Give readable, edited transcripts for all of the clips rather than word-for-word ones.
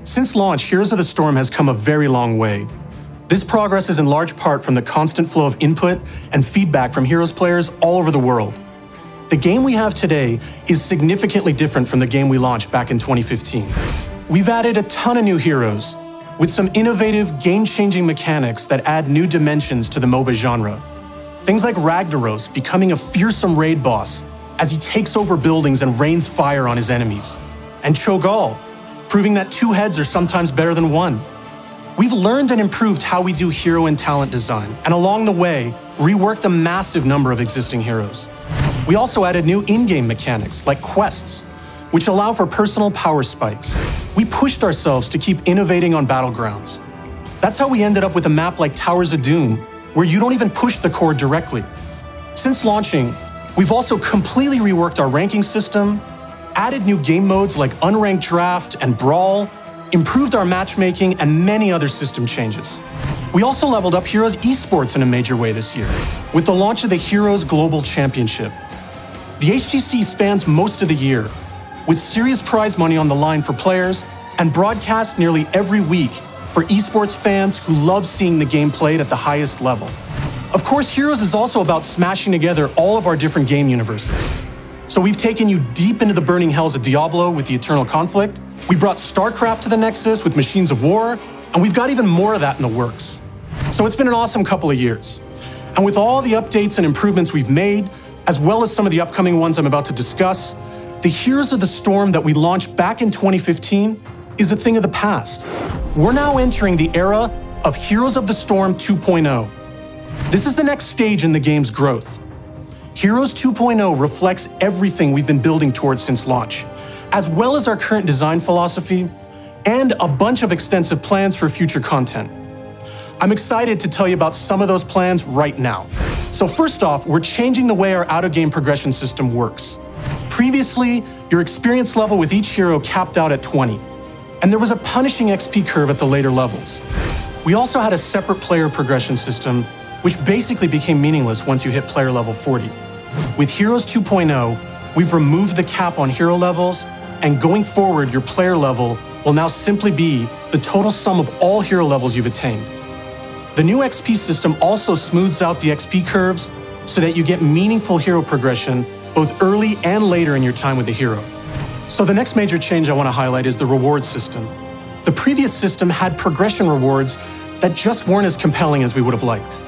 Since launch, Heroes of the Storm has come a very long way. This progress is in large part from the constant flow of input and feedback from Heroes players all over the world. The game we have today is significantly different from the game we launched back in 2015. We've added a ton of new heroes, with some innovative, game-changing mechanics that add new dimensions to the MOBA genre. Things like Ragnaros becoming a fearsome raid boss as he takes over buildings and rains fire on his enemies. And Cho'Gall, proving that two heads are sometimes better than one. We've learned and improved how we do hero and talent design, and along the way, reworked a massive number of existing heroes. We also added new in-game mechanics, like quests, which allow for personal power spikes. We pushed ourselves to keep innovating on Battlegrounds. That's how we ended up with a map like Towers of Doom, where you don't even push the core directly. Since launching, we've also completely reworked our ranking system, added new game modes like Unranked Draft and Brawl, improved our matchmaking, and many other system changes. We also leveled up Heroes esports in a major way this year, with the launch of the Heroes Global Championship. The HGC spans most of the year, with serious prize money on the line for players, and broadcast nearly every week for esports fans who love seeing the game played at the highest level. Of course, Heroes is also about smashing together all of our different game universes. So we've taken you deep into the burning hells of Diablo with the Eternal Conflict, we brought StarCraft to the Nexus with Machines of War, and we've got even more of that in the works. So it's been an awesome couple of years. And with all the updates and improvements we've made, as well as some of the upcoming ones I'm about to discuss, the Heroes of the Storm that we launched back in 2015 is a thing of the past. We're now entering the era of Heroes of the Storm 2.0. This is the next stage in the game's growth. Heroes 2.0 reflects everything we've been building towards since launch, as well as our current design philosophy, and a bunch of extensive plans for future content. I'm excited to tell you about some of those plans right now. So first off, we're changing the way our out-of-game progression system works. Previously, your experience level with each hero capped out at 20, and there was a punishing XP curve at the later levels. We also had a separate player progression system, which basically became meaningless once you hit player level 40. With Heroes 2.0, we've removed the cap on hero levels, and going forward, your player level will now simply be the total sum of all hero levels you've attained. The new XP system also smooths out the XP curves so that you get meaningful hero progression both early and later in your time with the hero. So the next major change I want to highlight is the reward system. The previous system had progression rewards that just weren't as compelling as we would have liked.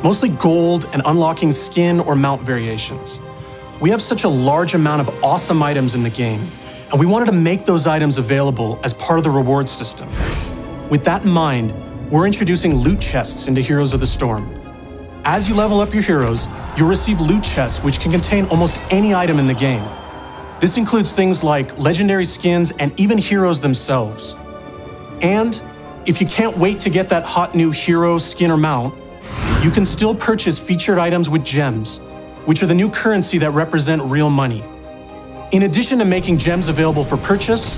Mostly gold and unlocking skin or mount variations. We have such a large amount of awesome items in the game, and we wanted to make those items available as part of the reward system. With that in mind, we're introducing loot chests into Heroes of the Storm. As you level up your heroes, you'll receive loot chests which can contain almost any item in the game. This includes things like legendary skins and even heroes themselves. And if you can't wait to get that hot new hero, skin, or mount, you can still purchase featured items with gems, which are the new currency that represent real money. In addition to making gems available for purchase,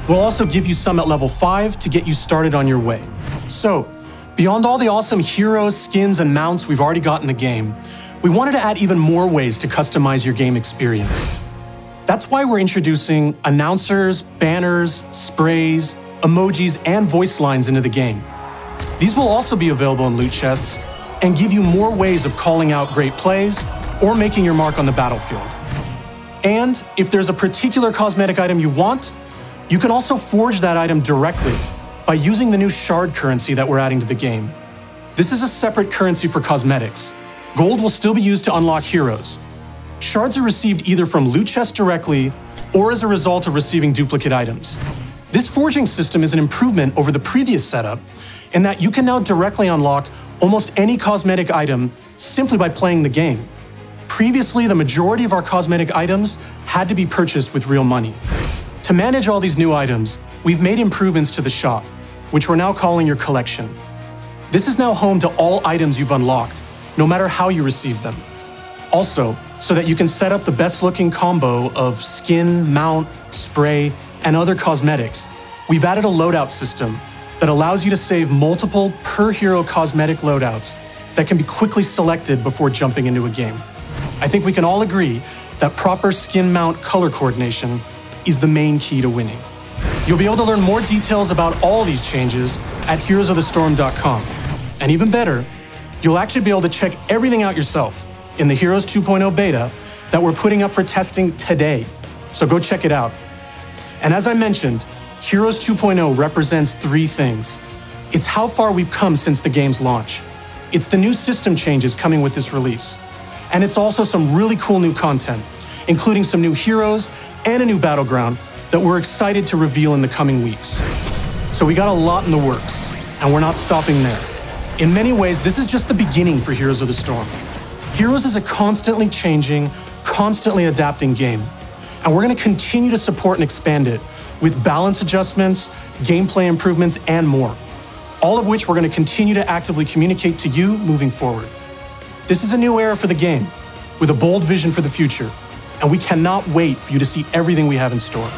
we'll also give you some at level 5 to get you started on your way. So, beyond all the awesome heroes, skins, and mounts we've already got in the game, we wanted to add even more ways to customize your game experience. That's why we're introducing announcers, banners, sprays, emojis, and voice lines into the game. These will also be available in loot chests and give you more ways of calling out great plays or making your mark on the battlefield. And if there's a particular cosmetic item you want, you can also forge that item directly by using the new shard currency that we're adding to the game. This is a separate currency for cosmetics. Gold will still be used to unlock heroes. Shards are received either from loot chests directly or as a result of receiving duplicate items. This forging system is an improvement over the previous setup in that you can now directly unlock almost any cosmetic item simply by playing the game. Previously, the majority of our cosmetic items had to be purchased with real money. To manage all these new items, we've made improvements to the shop, which we're now calling your collection. This is now home to all items you've unlocked, no matter how you receive them. Also, so that you can set up the best-looking combo of skin, mount, spray, and other cosmetics, we've added a loadout system that allows you to save multiple per-hero cosmetic loadouts that can be quickly selected before jumping into a game. I think we can all agree that proper skin mount color coordination is the main key to winning. You'll be able to learn more details about all these changes at heroesofthestorm.com. And even better, you'll actually be able to check everything out yourself in the Heroes 2.0 beta that we're putting up for testing today. So go check it out. And as I mentioned, Heroes 2.0 represents three things. It's how far we've come since the game's launch. It's the new system changes coming with this release. And it's also some really cool new content, including some new heroes and a new battleground that we're excited to reveal in the coming weeks. So we got a lot in the works, and we're not stopping there. In many ways, this is just the beginning for Heroes of the Storm. Heroes is a constantly changing, constantly adapting game, and we're going to continue to support and expand it with balance adjustments, gameplay improvements, and more, all of which we're going to continue to actively communicate to you moving forward. This is a new era for the game, with a bold vision for the future, and we cannot wait for you to see everything we have in store.